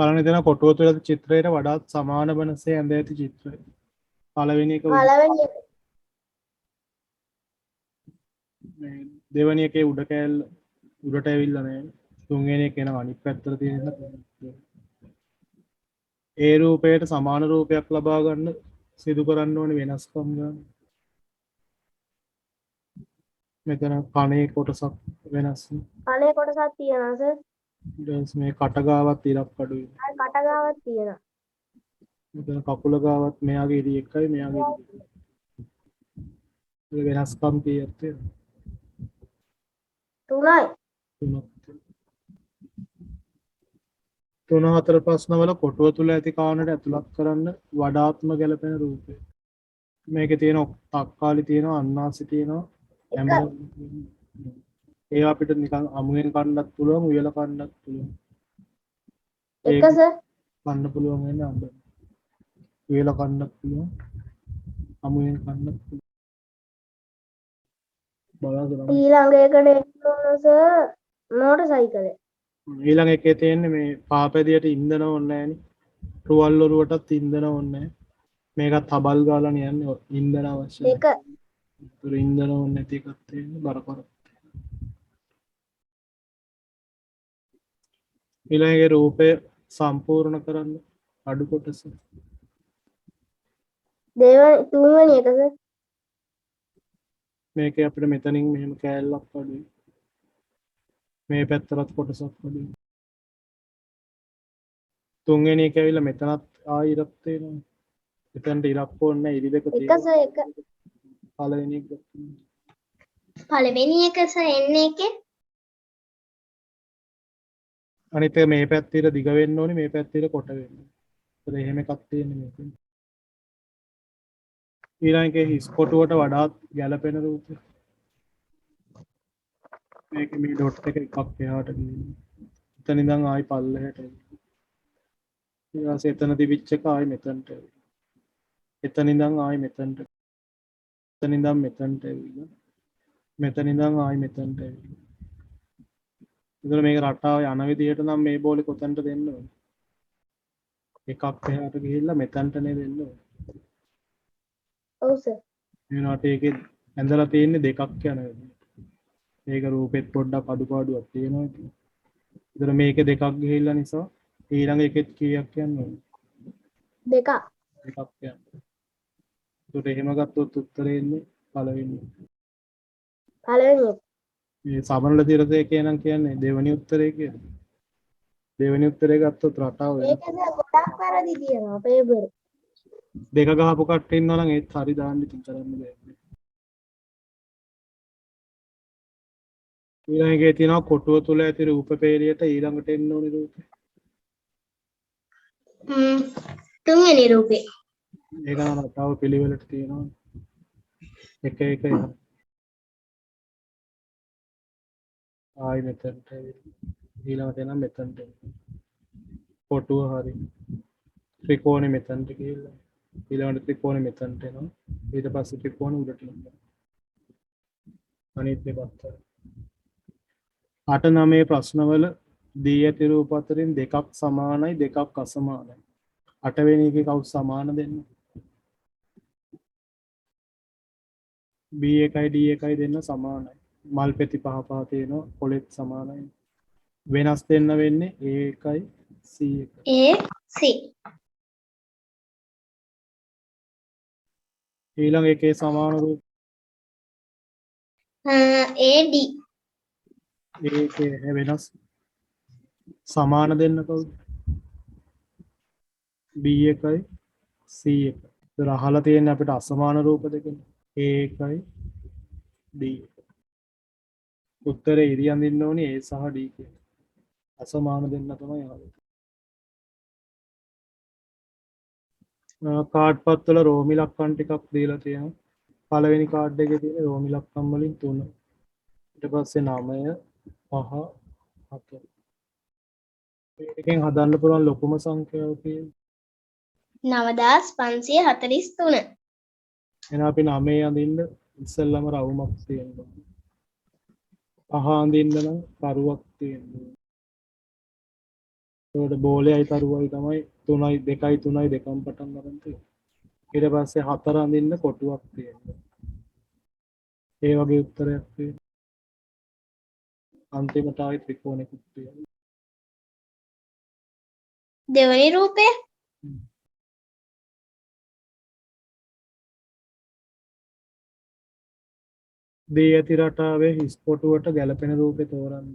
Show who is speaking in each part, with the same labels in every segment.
Speaker 1: බලන්න දෙන කොටුව තුළ චිත්‍රයට වඩාත් සමාන වෙනසේ ඇඳ ඇති චිත්‍රය. පළවෙනි එක
Speaker 2: පළවෙනි එක.
Speaker 1: මේ දෙවෙනි එකේ උඩ කෑල්ල උඩට ඇවිල්ලා නැහැ. තුන්වෙනි එක එනවා අනිත් පැත්තට තියෙන නිසා. ඒ රූපයට සමාන රූපයක් ලබා ගන්න සිදු කරන්න ඕනේ වෙනස්කම් ගන්න. මෙතන කණේ කොටසක් වෙනස්.
Speaker 2: කනේ කොටසක් තියෙනවා සර්.
Speaker 1: ඊට මේ කට ගාවත් ඉරක් අඩුයි.
Speaker 2: අර කට ගාවක් තියෙනවා.
Speaker 1: මෙතන කකුල ගාවත් මෙයාගේ ඉරි එකයි මෙයාගේ ඉරි වෙනස්කම් කීයක් තියෙනවද?
Speaker 2: 3යි.
Speaker 1: තුනක්. තුන හතර ප්‍රශ්නවල කොටුව තුල ඇති කාණට ඇතුළත් කරන්න වඩාත්ම ගැළපෙන රූපය. මේකේ තියෙන තක්කාලි තියෙනවා අන්නාසි තියෙනවා හැම ඒවා අපිට නිකන් අමුයෙන් කන්නත් පුළුවන් උයලා කන්නත් පුළුවන්.
Speaker 2: එක සර්.
Speaker 1: කන්න පුළුවන් වෙන්නේ අඹ. උයලා කන්නත් පුළුවන් අමුයෙන් කන්නත් පුළුවන්. බලන්න.
Speaker 2: ඊළඟ එකට එන්න ඕන සර් මෝටර් සයිකලේ.
Speaker 1: ඊළඟ එකේ තියෙන්නේ මේ පාපැදියට ඉන්ධන ඕනේ නැහෙනි. රුවල් ඔරුවටත් ඉන්ධන ඕනේ නැහැ. මේකත් හබල් ගාලා යන්නේ ඉන්ධන අවශ්‍යයි.
Speaker 2: එක.
Speaker 1: ඒතර ඉන්ධන ඕනේ නැති එකක් තියෙන්නේ බර කර. ඊළඟේ රූපය සම්පූර්ණ කරන්න අඩු කොටස.
Speaker 2: තුන්වෙනි එක සර්.
Speaker 1: මේකේ අපිට මෙතනින් මෙහෙම කෑල්ලක් අඩුයි. මේ පැත්තටත් කොටසක් අඩුයි. තුන්වෙනි එක ඇවිල්ලා මෙතනත් ආයෙ ඉරක් තියෙනවා. මෙතනට ඉරක් ඕනේ නැහැ ඉරි දෙක
Speaker 2: එක
Speaker 1: තියෙනවා.
Speaker 2: සර් එක.
Speaker 1: පළවෙනි එක ගත්තා.
Speaker 2: පළවෙනි එක සර් එන්නේ එකේ.
Speaker 1: අනිත් එක මේ පැත්තේ දිග වෙන්න ඕනේ මේ පැත්තේ කොට වෙන්න. ඒතර එහෙම එකක් තියෙන්නේ මේකේ. ඊළඟේ හිස් කොටුවට වඩාත් ගැළපෙන රූපය. මේක මේ ඩොට් එක එකක් එහාට ගිහින්. එතන ඉඳන් ආයි පල්ලෙහාට. ඊට පස්සේ එතන තිබිච්ච එක ආයි මෙතනට. එතන ඉඳන් ආයි මෙතනට. එතන ඉඳන් මෙතනට ඇවිල්ලා. මෙතන ඉඳන් ආයි මෙතනට ඇවිල්ලා. එතන මේක රටාව යන විදිහට නම් මේ බෝලේ කොතනට දෙන්න ඕනේ? එකක් එහාට ගිහිල්ලා මෙතනට නේ දෙන්න ඕනේ.
Speaker 2: ඔව් සර්.
Speaker 1: එනවාට ඒකේ ඇඳලා තියෙන්නේ දෙකක් යන විදිහට. මේක රූපෙත් පොඩ්ඩක් අඩුපාඩුවක් තියෙනවා ඉතින්. ඒතර මේකේ දෙකක් ගිහිල්ලා නිසා ඊළඟ එකෙත් කීයක් යන්න ඕනේ?
Speaker 2: දෙකක්.
Speaker 1: දෙකක් යන්න. ඒකට එහෙම ගත්තොත් උත්තරේ එන්නේ පළවෙනි.
Speaker 2: පළවෙනි එක.
Speaker 1: මේ සමනල තිරසේකේ නම් කියන්නේ දෙවෙනි උත්තරේ කියලා. දෙවෙනි උත්තරේ ගත්තොත් රටාව වෙන.
Speaker 2: ඒක සර් ගොඩක් වැරදි තියෙනවා පේපර්.
Speaker 1: දෙක ගහපු කට්ටිය ඉන්නවා නම් ඒත් හරි දාන්න ඉතින් කරන්න බෑ. ඊළඟේ තියෙනවා කොටුව තුල ඇති රූප පේලියට ඊළඟට එන්න ඕනේ රූපේ.
Speaker 2: තුන්වෙනි රූපේ.
Speaker 1: ඒක නම් රටාව පිළිවෙලට තියෙනවා. එක එක ආයි මෙතනට ඊළඟට එනවා මෙතනට. කොටුව හරි. ත්‍රිකෝණෙ මෙතනට ගිහිල්ලා ඊළඟට ත්‍රිකෝණෙ මෙතනට එනවා. ඊට පස්සේ ත්‍රිකෝණෙ උඩට එනවා. අනිත් දෙකත් හරි. 8 9 ප්‍රශ්නවල දී ඇති රූප අතරින් දෙකක් සමානයි දෙකක් අසමානයි. 8 වෙනි එකේ කවුද සමාන දෙන්න? B1යි D1යි දෙන්න සමානයි. මල් පෙති පහ පහ තියෙනවා පොලෙත් සමානයි. වෙනස් දෙන්න වෙන්නේ A1යි C1.
Speaker 2: A C.
Speaker 1: ඊළඟ එකේ සමාන රූප
Speaker 2: A D.
Speaker 1: ඒකේ වෙනස් සමාන දෙන්න කවුද? B1යි C1. ඒතර අහලා තියෙන්නේ අපිට අසමාන රූප දෙකනේ. A1යි D1. උත්තරේ ඉරි අඳින්න ඕනේ A සහ D කියලා. අසමාන දෙන්න තමයි ආවේ. කාඩ් පත්වල රෝමි ලක්කම් ටිකක් දීලා තියෙනවා. පළවෙනි කාඩ් එකේ තියෙන රෝමි ලක්කම් වලින් 3. ඊට පස්සේ 9 5 7. මේකෙන් හදන්න පුළුවන් ලොකුම සංඛ්‍යාව කියන්නේ
Speaker 2: 9543.
Speaker 1: එහෙනම් අපි 9 අඳින්න ඉස්සෙල්ලාම රවුමක් තියෙනවා. 5 අඳින්න නම් කරුවක් තියෙනවා. ඒකට බෝලෙයි තරුවයි තමයි 3යි 2යි 3යි දෙකම පටන් ගන්න තියෙන්නේ. ඊට පස්සේ 4 අඳින්න කොටුවක් තියෙනවා. ඒ වගේ උත්තරයක් තියෙනවා. අන්තිමට ආයි ත්‍රිකෝණෙකුත් තියෙනවා.
Speaker 2: දෙවනි රූපය
Speaker 1: දී ඇති රටාවේ හිස් කොටුවට ගැලපෙන රූපේ තෝරන්න.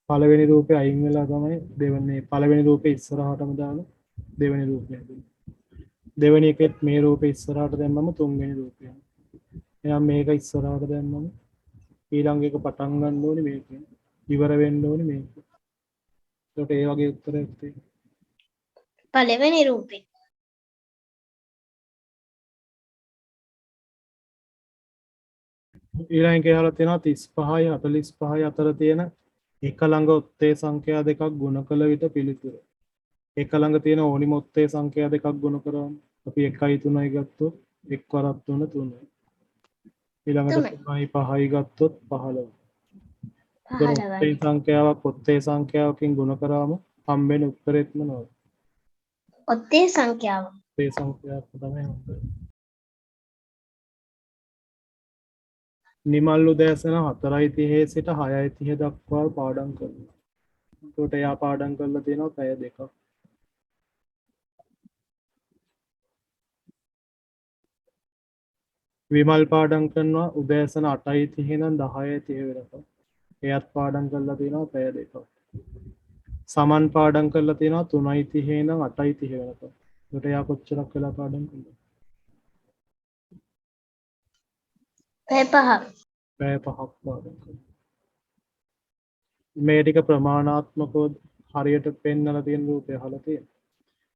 Speaker 1: පළවෙනි රූපේ අයින් වෙලා තමයි දෙවෙනි පළවෙනි රූපේ ඉස්සරහටම දාලා දෙවෙනි රූපය හදන්නේ. දෙවෙනි එකෙත් මේ රූපේ ඉස්සරහට දැම්මම තුන්වෙනි රූපය. එහෙනම් මේක ඉස්සරහට දැම්මම ඊළඟ එක පටන් ගන්න ඕනේ මේකෙන්. ඉවර වෙන්න ඕනේ මේක. ඒකට ඒ වගේ උත්තරයක් තියෙනවා.
Speaker 2: පළවෙනි රූපේ
Speaker 1: ඊළඟ එකේ තියෙනවා 35යි 45යි අතර තියෙන එක ළඟ ඔත්තේ සංඛ්‍යා දෙකක් ගුණ කළ විට පිළිතුර. එක ළඟ තියෙන ඕනිම ඔත්තේ සංඛ්‍යා දෙකක් ගුණ කරාම අපි 1යි 3යි ගත්තොත් 1 වරක් 3 3යි. ඊළඟට 3යි 5යි ගත්තොත් 15. ඔත්තේ
Speaker 2: 15යි
Speaker 1: සංඛ්‍යාවක් ඔත්තේ සංඛ්‍යාවකින් ගුණ කරාම හම්බෙන උත්තරෙත් මොනවද?
Speaker 2: ඔත්තේ සංඛ්‍යාව
Speaker 1: ඔත්තේ සංඛ්‍යාවක් තමයි හම්බෙන්නේ. නිමල් උදෑසන 4:30 සිට 6:30 දක්වා පාඩම් කරනවා. ඒකට එයා පාඩම් කරලා තියෙනවා පැය දෙකක්. විමල් පාඩම් කරනවා උදෑසන 8:30 ඉඳන් 10:30 වෙනකම්. එයාත් පාඩම් කරලා තියෙනවා පැය දෙකක්. සමන් පාඩම් කරලා තියෙනවා 3:30 ඉඳන් 8:30 වෙනකම්. ඒකට එයා කොච්චරක් වෙලා පාඩම් කළාද?
Speaker 2: පැය 5ක්
Speaker 1: පැය 5ක් පාඩම් කළා. මේ ටික ප්‍රමාණාත්මකව හරියට පෙන්වලා තියෙන රූපය අහලා තියෙනවා.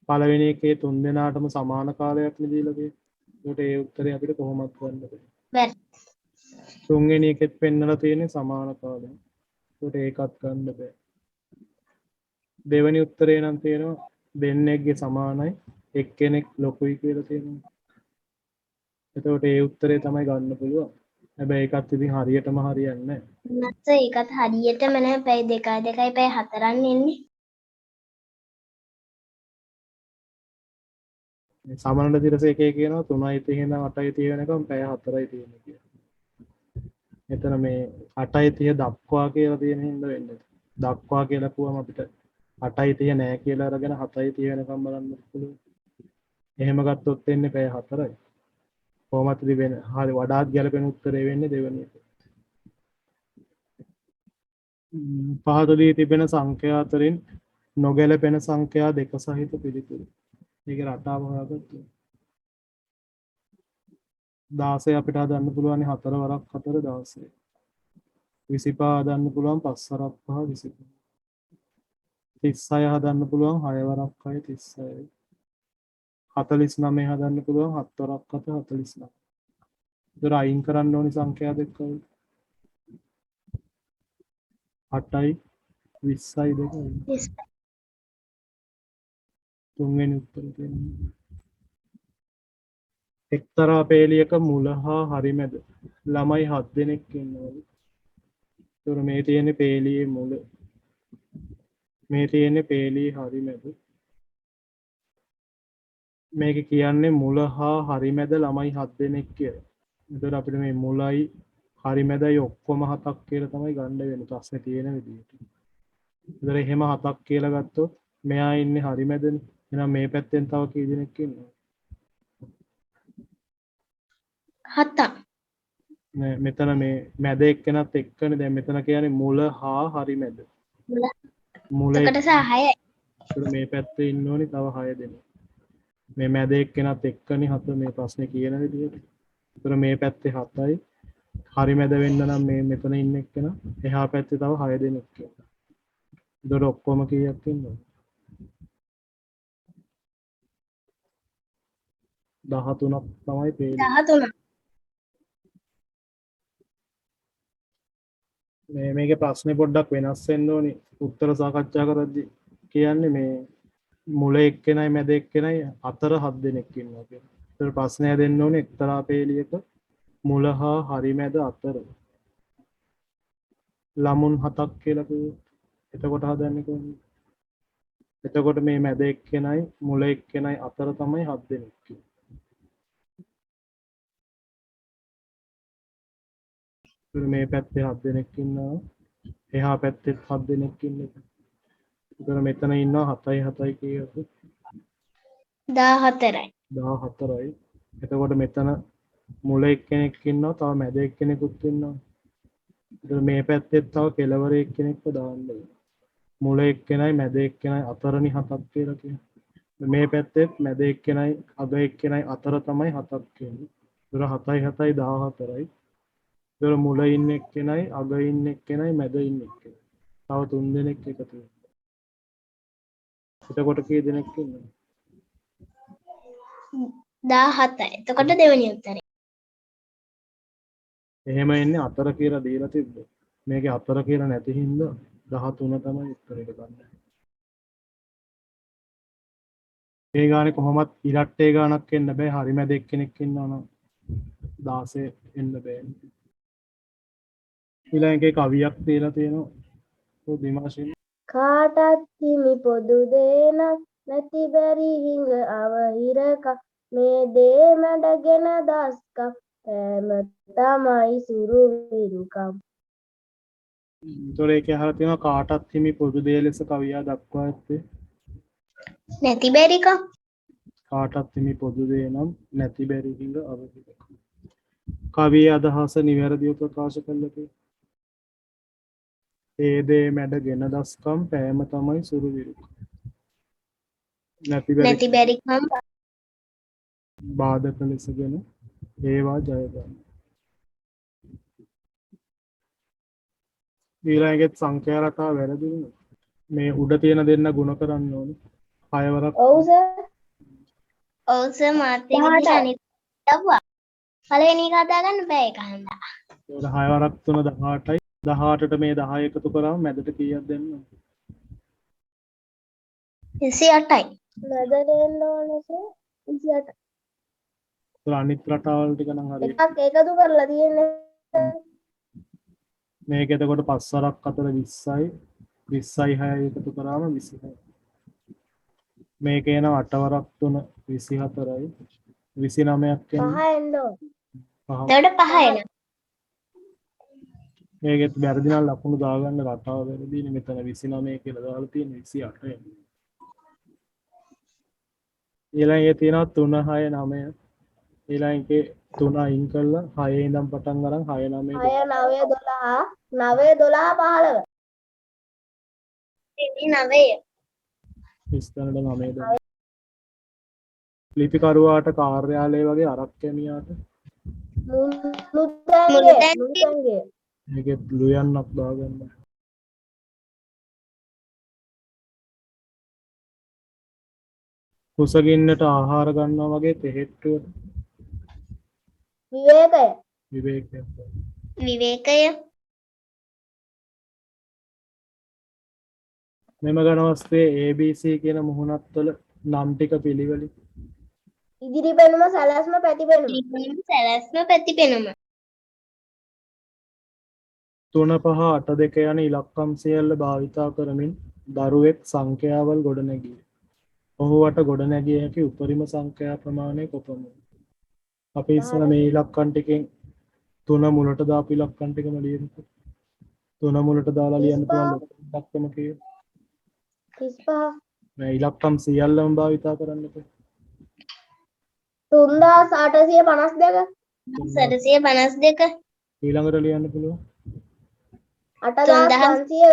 Speaker 1: පළවෙනි එකේ තුන් දෙනාටම සමාන කාලයක් දීලා තියෙනවා. ඒකට ඒ උත්තරේ අපිට කොහොමද ගන්න බැහැ.
Speaker 2: බැරි
Speaker 1: තුන්වෙනි එකෙත් පෙන්වලා තියෙන්නේ සමාන කාලයක්. ඒකට ඒකත් ගන්න බෑ. දෙවෙනි උත්තරේ නම් තියෙනවා දෙන්නෙක්ගේ සමානයි එක්කෙනෙක් ලොකුයි කියලා තියෙනවා. එතකොට ඒ උත්තරේ තමයි ගන්න පුළුවන්. හැබැයි ඒකත් ඉතින් හරියටම හරියන්නේ නැහැ.
Speaker 2: නැත්නම් ඒකත් හරියටම නෑ පැය 2යි පැය 4ක් එන්නේ
Speaker 1: සමනල දිරස එකේ කියනවා 3:30 ඉඳන් 8:30 වෙනකම් පැය 4යි තියෙන්නේ කියලා. එතන මේ 8:30 දක්වා කියලා තියෙන හින්දා වෙන්නේ. දක්වා කියලා කිව්වම අපිට 8:30 නෑ කියලා අරගෙන 7:30 වෙනකම් බලන්න පුළුවන්. එහෙම ගත්තොත් එන්නේ පැය 4යි. කොහොමද වෙන්නේ? හරි වඩාත් ගැළපෙන උත්තරේ වෙන්නේ දෙවෙනි එක. පහතදී තිබෙන සංඛ්‍යා අතරින් නොගැලපෙන සංඛ්‍යා දෙක සහිත පිළිතුරු. මේක රටාව හොයාගත්තා. 16 අපිට හදන්න පුළුවන් 4 වරක් 4 16. 25 හදන්න පුළුවන් 5 වරක් 5 25. 36 හදන්න පුළුවන් 6 වරක් 6 36. 49 හදන්න පුළුවන් 7 වරක් 7 49. ඒතර අයින් කරන්න ඕනි සංඛ්‍යා දෙක කවුද? 8යි 20යි දෙක. තුන්වෙනි උත්තරේ තියෙනවා. එක්තරා පේලියක මුල හා හරිමැද ළමයි 7 දෙනෙක් ඉන්නවලු. ඒතර මේ තියෙන්නේ පේලියේ මුල. මේ තියෙන්නේ පේලියේ හරිමැද. මේක කියන්නේ මුල හා හරිමැද ළමයි 7 දෙනෙක් කියලා. ඒතර අපිට මේ මුලයි හරිමැදයි ඔක්කොම 7ක් කියලා තමයි ගන්න වෙන්නේ ප්‍රශ්නේ තියෙන විදිහට. ඒතර එහෙම 7ක් කියලා ගත්තොත් මෙයා ඉන්නේ හරිමැදනේ. එහෙනම් මේ පැත්තෙන් තව කී දෙනෙක් ඉන්නවද?
Speaker 2: 7ක්
Speaker 1: මෙතන මේ මැද එක්කෙනත් එක්කනේ. දැන් මෙතන කියන්නේ මුල හා හරිමැද. මුල
Speaker 2: එතකොට 6යි
Speaker 1: මේ පැත්තේ ඉන්න ඕනි තව 6 දෙනෙක්. මේ මැද එක්කෙනත් එක්කනේ 7 මේ ප්‍රශ්නේ කියන විදිහට. ඒතර මේ පැත්තේ 7යි. හරි මැද වෙන්න නම් මේ මෙතන ඉන්න එක්කෙන එහා පැත්තේ තව 6 දෙනෙක් ඉන්නවා. ඒතර ඔක්කොම කීයක් ඉන්නවද? 13ක් තමයි පේන්නේ.
Speaker 2: 13
Speaker 1: මේකේ ප්‍රශ්නේ පොඩ්ඩක් වෙනස් වෙන්න ඕනි. උත්තර සාකච්ඡා කරද්දී කියන්නේ මේ මුල එක්කෙනයි මැද එක්කෙනයි අතර 7 දෙනෙක් ඉන්නවා කියලා. ඒතර ප්‍රශ්නය දෙන්න ඕනේ එක්තරා පේලියක මුල හා හරි මැද අතර ළමුන් 7ක් කියලා කිව්වොත් එතකොට හදන්නේ කොහොමද? එතකොට මේ මැද එක්කෙනයි මුල එක්කෙනයි අතර තමයි 7 දෙනෙක් ඉන්නේ. මේ පැත්තේ 7 දෙනෙක් ඉන්නවා. එහා පැත්තේ 7 දෙනෙක් ඉන්නවා. ඒතර මෙතන ඉන්නවා 7යි 7යි කීයද?
Speaker 2: 14යි.
Speaker 1: 14යි. එතකොට මෙතන මුල එක්කෙනෙක් ඉන්නවා, තව මැද එක්කෙනෙකුත් ඉන්නවා. ඒතර මේ පැත්තේ තව කෙළවර එක්කෙනෙක්ව දාන්න ඕනේ. මුල එක්කෙනයි මැද එක්කෙනයි අතරනේ 7ක් කියලා කියන්නේ. මේ පැත්තේ මැද එක්කෙනයි අග එක්කෙනයි අතර තමයි 7ක් කියන්නේ. ඒතර 7යි 7යි 14යි. ඒතර මුල ඉන්න එක්කෙනයි අග ඉන්න එක්කෙනයි මැද ඉන්න එක්කෙනයි. තව 3 දෙනෙක් එකතු වෙනවා. එතකොට කී දෙනෙක් ඉන්නවද?
Speaker 2: 17යි. එතකොට දෙවෙනි උත්තරේ.
Speaker 1: එහෙම එන්නේ අතර කියලා දීලා තිබ්බේ. මේකේ අතර කියලා නැති හින්දා 13 තමයි උත්තරේට ගන්න. ඒ ගානේ කොහොමත් ඉරට්ටේ ගානක් එන්න බෑ. හරි මැද එක්කෙනෙක් ඉන්නවා නම් 16 එන්න බෑ. ඊළඟේ කවියක් දීලා තියෙනවා. ඔය දිමාෂින්
Speaker 2: කාටත් හිමි පොදු දේනක් නැති බැරි හිඟ අවහිරක මේ දේ මැඩගෙන දස්කම් පෑම තමයි සුරු විරුකම්.
Speaker 1: ඒතොර ඒකේ අහලා තියෙනවා කාටත් හිමි පොදු දේ ලෙස කවියා දක්වා ඇත්තේ.
Speaker 2: නැති බැරිකම්.
Speaker 1: කාටත් හිමි පොදු දේ නම් නැති බැරි හිඟ අවහිරක. කවියේ අදහස නිවැරදිව ප්‍රකාශ කළා කියලා. ඒ දේ මැඩගෙන දස්කම් පෑම තමයි සුරු විරුකම්. නැති
Speaker 2: බැරිකම්
Speaker 1: බාධක ලෙසගෙන ඒවා ජය ගන්න. ඊළඟට සංඛ්‍යා රටාව වැරදිනේ. මේ උඩ තියෙන දෙන්න ಗುಣ කරන්න ඕනේ. 6 වරක්.
Speaker 2: ඔව් සර්. ඔව් සර් මාත් ඒ විදිහට අනිත් දවවා. පළවෙනි එක හදා ගන්න බෑ ඒක හන්දා.
Speaker 1: ඒක 6 වරක් 3 18යි. 18ට මේ 10 එකතු කරාම මැදට කීයක් දෙන්න?
Speaker 2: 28යි. මැද දෙන්න ඕනේ සර් 28.
Speaker 1: ඒක අනිත් රටාවල් ටික නම් හරියට.
Speaker 2: එකක් එකතු කරලා තියෙන්නේ.
Speaker 1: මේක එතකොට 5 වරක් 4 20යි. 20යි 6යි එකතු කරාම 26යි. මේක එන 8 වරක් 3 24යි. 29ක්
Speaker 2: පහ
Speaker 1: එන්නේ.
Speaker 2: එන්න ඕනේ.
Speaker 1: 5.
Speaker 2: එතකොට පහ එනවා.
Speaker 1: මේකෙත් වැරදි නම් ලකුණු දාගන්න රටාව වැරදිනේ. මෙතන 29 කියලා දාලා තියෙන්නේ 28 එන්නේ. ඊළඟේ තියෙනවා 3 6 9. ඊළඟේ 3 අයින් කරලා 6 ඉඳන් පටන් ගන්න 6 9
Speaker 2: 6 9 12 9 12 15. ඉතින් 9.
Speaker 1: ඉස්තරට 9 දාන්න. ලිපිකරුවාට කාර්යාලය වගේ අරක් කැමියාට
Speaker 2: මුළුතැන්ගේ
Speaker 1: මේකෙත් ලියන්නක් දාගන්න. කුසගින්නට ආහාර ගන්නවා වගේ තෙහෙට්ටුවට
Speaker 2: විවේකය
Speaker 1: විවේකයක්.
Speaker 2: විවේකය
Speaker 1: මෙම ඝනවස්තුවේ ABC කියන මුහුණත්වල නම් ටික පිළිවෙලින්
Speaker 2: ඉදිරි පෙනුම සැලැස්ම පැතිපෙනුම
Speaker 1: 3 5 8 2 යන ඉලක්කම් සියල්ල භාවිතා කරමින් දරුවෙක් සංඛ්‍යාවල් ගොඩනැගී. ඔහුට ගොඩනැගිය හැකි උපරිම සංඛ්‍යා ප්‍රමාණය කොපමණද? අපි ඉස්සර මේ ඉලක්කම් ටිකෙන් 3 මුලට දාපු ඉලක්කම් ටිකම ලියමුකෝ. 3 මුලට දාලා ලියන්න පුළුවන් ඉලක්කම කීයද?
Speaker 2: 35
Speaker 1: මේ ඉලක්කම් සියල්ලම භාවිතා කරන්නකෝ.
Speaker 2: 3852 752
Speaker 1: ඊළඟට ලියන්න පුළුවන්.
Speaker 2: 8500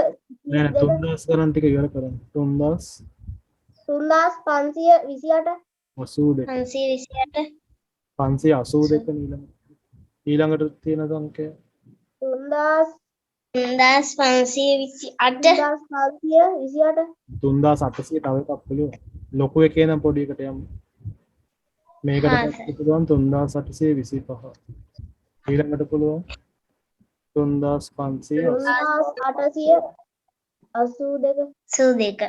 Speaker 1: නෑ 3000 ගණන් ටික ඉවර කරන්න.
Speaker 2: 3528
Speaker 1: 82
Speaker 2: 528
Speaker 1: 582 ඊළඟට තියෙන සංඛ්‍යා
Speaker 2: 3528
Speaker 1: 3800 තව එකක් පුළුවන්. ලොකු එකේ නම් පොඩි එකට යමු. මේකට පස්සේ පුළුවන් 3825. ඊළඟට පුළුවන් 3582.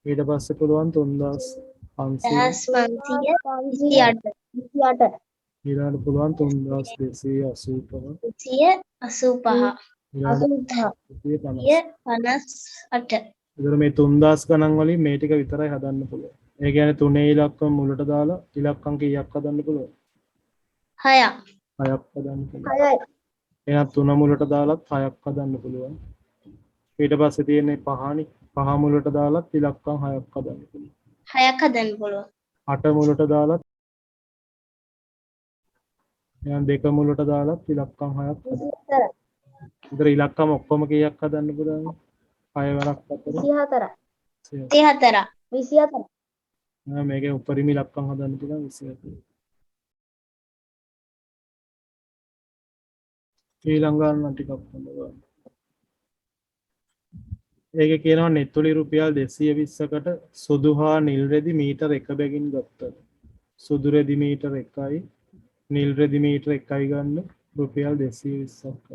Speaker 1: ඊට පස්සේ පුළුවන් 3528. ඊළඟට පුළුවන් 3285.
Speaker 2: 285
Speaker 1: 258. ඒතර මේ 3000 ගණන් වලින් මේ ටික විතරයි හදන්න පුළුවන්. ඒ කියන්නේ තුනේ ඉලක්කම මුලට දාලා ඉලක්කම් කීයක් හදන්න පුළුවන්?
Speaker 2: 6ක්
Speaker 1: 6ක් හදන්න පුළුවන්.
Speaker 3: 6යි.
Speaker 1: එහෙනම් 3 මුලට දාලත් 6ක් හදන්න පුළුවන්. ඊට පස්සේ තියෙන්නේ 5නේ. 5 මුලට දාලත් ඉලක්කම් 6ක් හදන්න පුළුවන්.
Speaker 2: 6ක් හදන්න පුළුවන්.
Speaker 1: 8 මුලට දාලත් එහෙනම් 2 මුලට දාලත් ඉලක්කම් 6ක් හදන්න.
Speaker 3: 24යි.
Speaker 1: ඒතර ඉලක්කම් ඔක්කොම කීයක් හදන්න පුළුවන්? 6 වරක් 4.
Speaker 3: 24යි.
Speaker 2: 34ක්
Speaker 3: 24යි.
Speaker 1: මේකේ උපරිම ඉලක්කම් හදන්න පුළුවන් 24. ඊළඟ ගන්න ටිකක් හොඳයි. ඒකේ කියනවා නෙත්තුලි රුපියල් 220කට සුදු හා නිල් රෙදි මීටර 1 බැගින් ගත්තද. සුදු රෙදි මීටර 1යි නිල් රෙදි මීටර 1යි ගන්න රුපියල් 220ක්.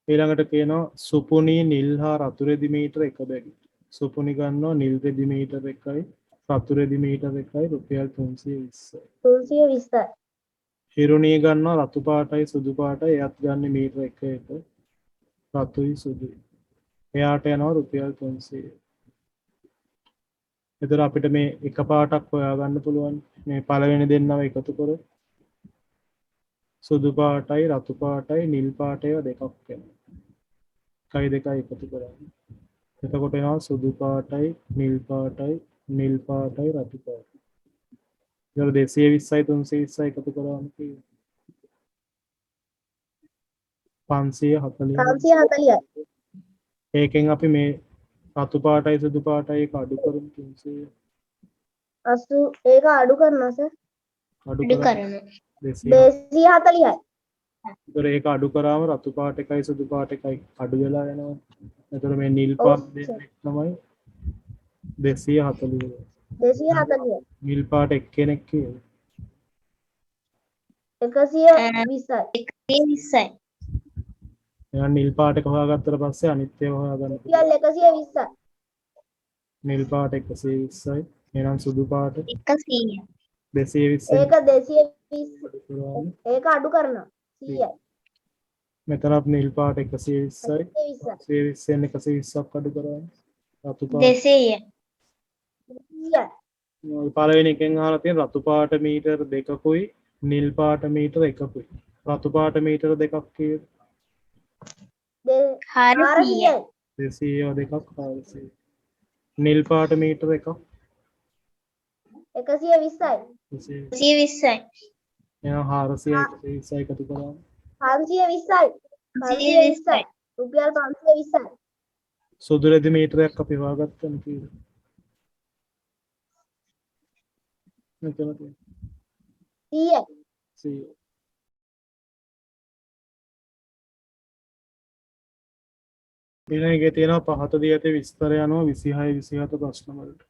Speaker 1: ඊළඟට කියනවා සුපුනි නිල් හා රතු රෙදි මීටර 1 බැගින්. සුපුනි ගන්නවා නිල් රෙදි මීටර 1යි රතු රෙදි මීටර 1යි රුපියල් 320යි.
Speaker 3: 320යි.
Speaker 1: හිරුණිය ගන්නවා රතු පාටයි සුදු පාටයි එයත් ගන්න මීටර 1ට රතුයි සුදුයි. එයාට යනවා රුපියල් 300. එතකොට අපිට මේ එක පාටක් හොයාගන්න පුළුවන්. මේ පළවෙනි දෙන්නව එකතු කරොත් සුදු පාටයි රතු පාටයි නිල් පාටය දෙකක් වෙනවා. කයි දෙකයි එකතු කරන්නේ. එතකොට එනවා සුදු පාටයි නිල් පාටයි නිල් පාටයි රතු පාටයි. ඊට 220යි 320යි එකතු කරාම තියෙන්නේ 540.
Speaker 3: 540යි.
Speaker 1: ඒකෙන් අපි මේ රතු පාටයි සුදු පාටයි එක අඩු කරමු 300.
Speaker 3: 80 ඒක අඩු කරනවා සර්.
Speaker 1: අඩු
Speaker 2: අඩු
Speaker 1: කරා
Speaker 2: කරනවා.
Speaker 3: 240යි.
Speaker 1: ඒතර ඒක අඩු කරාම රතු පාට එකයි සුදු පාට එකයි අඩු වෙලා යනවා. ඒතර මේ නිල් පාට දෙන්නෙක් තමයි 240.
Speaker 3: 240යි.
Speaker 1: නිල් පාට එක්කෙනෙක් කියන්නේ
Speaker 3: 120යි.
Speaker 2: 120යි.
Speaker 1: එහෙනම් නිල් පාට එක හොයාගත්තට පස්සේ අනිත් ඒවා හොයාගන්න පුළුවන්.
Speaker 3: රුපියල් 120යි.
Speaker 1: නිල් පාට 120යි. එහෙනම් සුදු පාට
Speaker 2: 100යි.
Speaker 1: 220යි.
Speaker 3: ඒක 220.
Speaker 1: අඩු කරාම
Speaker 3: ඒක අඩු කරනවා 100යි.
Speaker 1: මෙතනත් නිල් පාට 120යි.
Speaker 3: 120යි.
Speaker 1: 120න් 120ක් අඩු කරාම රතු පාට
Speaker 2: 200යි.
Speaker 3: 100යි.
Speaker 1: පළවෙනි එකෙන් අහලා තියෙන රතු පාට මීටර 2කුයි නිල් පාට මීටර 1කුයි. රතු පාට මීටර 2ක් කීයද?
Speaker 2: 400යි.
Speaker 1: 200 දෙකක් 400. නිල් පාට මීටර 1ක්
Speaker 3: 120යි.
Speaker 2: 120යි.
Speaker 1: එහෙනම් 400 120 එකතු කරාම
Speaker 3: 520යි. 520යි. රුපියල් 520යි.
Speaker 1: සුදු රෙදි මීටරයක් අපි හොයාගත්තම කීයද? මෙතන තියෙන
Speaker 3: 100යි.
Speaker 1: 100. ඊළඟේ තියෙනවා පහත දී ඇති විස්තර යනවා 26 27 ප්‍රශ්න වලට.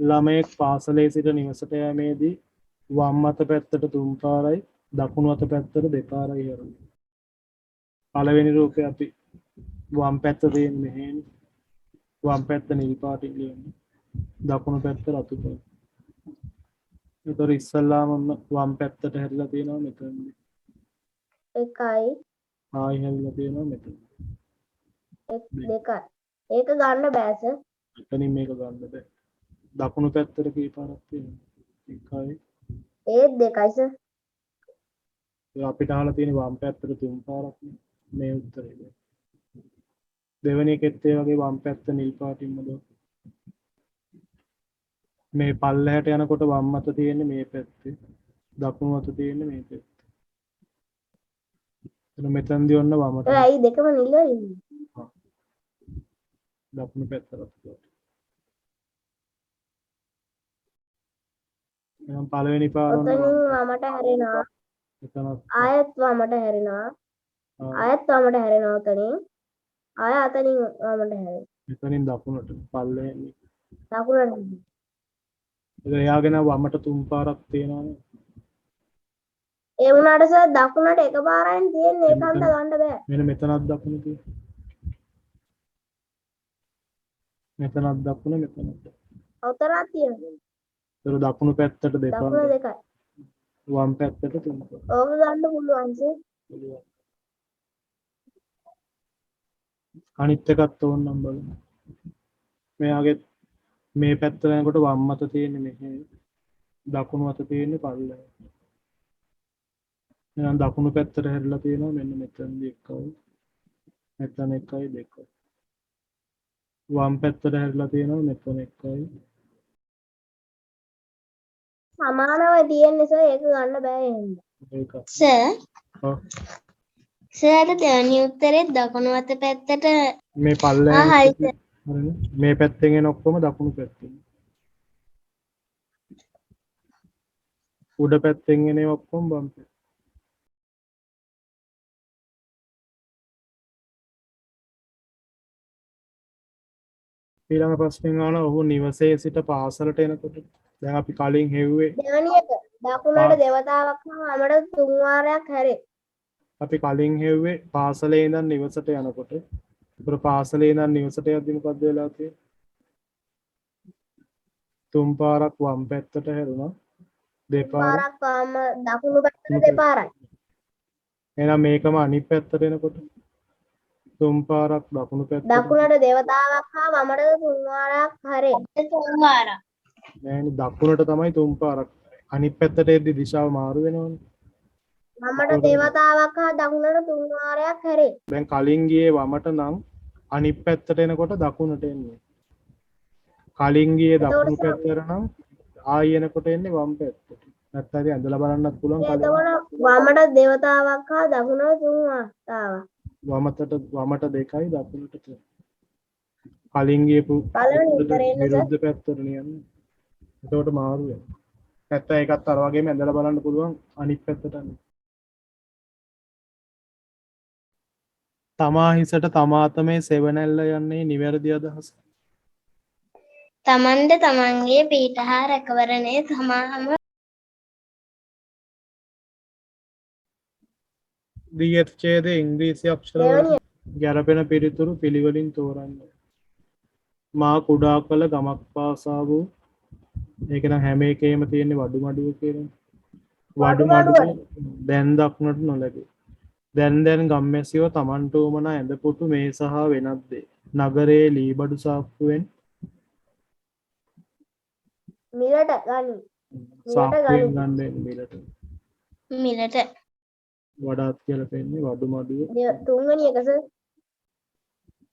Speaker 1: ළමයෙක් පාසලේ සිට නිවසට යෑමේදී වම් අත පැත්තට තුන් පාරයි දකුණු අත පැත්තට දෙපාරයි හැරුණේ. පළවෙනි රූපේ අපි වම් පැත්ත තියෙන මෙහෙන් වම් පැත්ත නිල් පාටින් ලියන්නේ. දකුණු පැත්ත රතු පාට. ඒතර ඉස්සල්ලාම වම් පැත්තට හැරිලා තියෙනවා මෙතනදී.
Speaker 3: 1යි.
Speaker 1: ආයි හැරිලා තියෙනවා මෙතන.
Speaker 3: 2යි. ඒක ගන්න බෑ සර්.
Speaker 1: එතනින් මේක ගන්න බෑ. දකුණු පැත්තට කී පාරක් තියෙනවද? එකයි.
Speaker 3: ඒත් 2යි සර්.
Speaker 1: ඒ අපිට අහලා තියෙන වම් පැත්තට තුන් පාරක් නේ. මේ උත්තරේ. දෙවෙනි එකෙත් ඒ වගේ වම් පැත්ත නිල් පාටින්ම දාන්න. මේ පල්ලෙහාට යනකොට වම් අත තියෙන්නේ මේ පැත්තේ. දකුණු අත තියෙන්නේ මේ පැත්තේ. එතන මෙතනදී ඔන්න වමට
Speaker 3: සර් ඇයි දෙකම නිල් වෙන්නේ?
Speaker 1: දකුණු පැත්ත රතු පාට. එහෙනම් පළවෙනි පාර ඔන්න
Speaker 3: ඔතනින් වමට හැරෙනවා.
Speaker 1: එතනත්
Speaker 3: ආයෙත් වමට හැරෙනවා. ආයෙත් වමට හැරෙනවා ඔතනින්. ආයෙ අතනින් වමට හැරෙනවා.
Speaker 1: මෙතනින් දකුණට පල්ලෙහෙන්.
Speaker 3: දකුණට.
Speaker 1: ඒක එයාගෙන වමට තුන් පාරක් තියෙනවානේ.
Speaker 3: ඒ වුණාට සර් දකුණට එකපාරයින් තියෙන්නේ ඒකන්ද ගන්න බෑ.
Speaker 1: මෙන්න මෙතනත් දකුණ තියෙනවා. මෙතනත් දකුණ මෙතනත්.
Speaker 3: උතරක් තියෙනවා.
Speaker 1: ඒතර දකුණු පැත්තට දෙපාර.
Speaker 3: දකුණ 2යි.
Speaker 1: වම් පැත්තට තුන් පාර.
Speaker 3: ඕක ගන්න පුළුවන් සර්.
Speaker 1: අනිත් එකත් ඕනනම් බලමු. මෙයාගේ මේ පැත්ත යනකොට වම් අත තියෙන්නේ මෙහෙ. දකුණු අත තියෙන්නේ පල්ලෙහා. එහෙනම් දකුණු පැත්තට හැරිලා තියෙනවා මෙන්න මෙතනදී එකයි. මෙතන එකයි දෙකයි. වම් පැත්තට හැරිලා තියෙනවා මෙතන එකයි.
Speaker 3: සමානව තියෙන නිසා ඒක ගන්න බෑ එහෙනම්.
Speaker 1: ඒක.
Speaker 2: සර්
Speaker 1: ඔව්.
Speaker 2: සර් දෙවැනි උත්තරේ දකුණු අත පැත්තට
Speaker 1: මේ පල්ලෙහා
Speaker 2: හරි සර්.
Speaker 1: හරිනේ. මේ පැත්තෙන් එන ඔක්කොම දකුණු පැත්තෙන්. උඩ පැත්තෙන් එන ඒවා ඔක්කොම වම් පැත්තෙන්. ඊළඟ ප්‍රශ්නෙන් අහනවා ඔහු නිවසේ සිට පාසලට එනකොට දැන් අපි කලින් හෙව්වේ
Speaker 3: දෙවැනි එක දකුණට දෙවතාවක් හා වමට 3 වාරයක් හැරේ.
Speaker 1: අපි කලින් හෙව්වේ පාසලේ ඉඳන් නිවසට යනකොට. ඒතර පාසලේ ඉඳන් නිවසට යද්දි මොකද්ද වෙලා තියෙන්නේ? 3 පාරක් වම් පැත්තට හැරුණා. දෙපාරක්
Speaker 3: පාරක් වම දකුණු පැත්තට දෙපාරයි.
Speaker 1: එහෙනම් මේකම අනිත් පැත්තට එනකොට 3 පාරක් දකුණු පැත්තට.
Speaker 3: දකුණට දෙවතාවක් හා වමට 3 වාරයක් හැරේ.
Speaker 2: තුන්වාරක්.
Speaker 1: නෑනේ දකුණට තමයි 3 පාරක්. අනිත් පැත්තට එද්දි දිශාව මාරු වෙනවනේ.
Speaker 3: වමට දෙවතාවක් හා දකුණට 3 වාරයක් හැරේ.
Speaker 1: දැන් කලින් ගියේ වමට නම් අනිත් පැත්තට එනකොට දකුණට එන්නේ. කලින් ගියේ දකුණු පැත්තට නම් ආයෙ එනකොට එන්නේ වම් පැත්තට. නැත්නම් ඉතින් ඇඳලා බලන්නත් පුළුවන් කලින්
Speaker 3: එතකොට වමට දෙවතාවක් හා දකුණට 3 වාරතාවක්.
Speaker 1: වමට 2යි දකුණට 3යි. කලින් ගියපු
Speaker 3: පළවෙනි උත්තරේ එන්නේ සර්.
Speaker 1: විරුද්ධ පැත්තට යන්නේ. එතකොට මාරු වෙනවා. නැත්නම් ඒකත් අර වගේම ඇඳලා බලන්න පුළුවන් අනිත් පැත්තට යන්න. තමා හිසට තමාතමේ සෙවණැල්ල යන්නේ නිවැරදි අදහස.
Speaker 2: තමන්ද තමන්ගේ පිහිට හා රැකවරණය සමාහම
Speaker 1: දිගට ඡේදයේ ඉංග්‍රීසි අක්ෂර වලින් ගැළපෙන පිළිතුරු පිළිවෙලින් තෝරන්න. මා කුඩා කළ ගමක් පාසා වූ ඒක නම් හැම එකේම තියෙන වඩු මඩුව කියලා. වඩු මඩුව දැන් දක්නට නොලැබේ. දැන් ගම්මැසියෝ තමන්ට උවමනා ඇඳපොතු මේ සහ වෙනත් දේ. නගරයේ ලීබඩු සාප්පුවෙන්
Speaker 3: මිලට ගනි.
Speaker 1: සාප්පුවෙන් ගන්න මිලට.
Speaker 2: මිලට
Speaker 1: වඩාත් කියලා පෙන්නේ වඩු මඩුව.
Speaker 3: තුන්වෙනි එක සර්.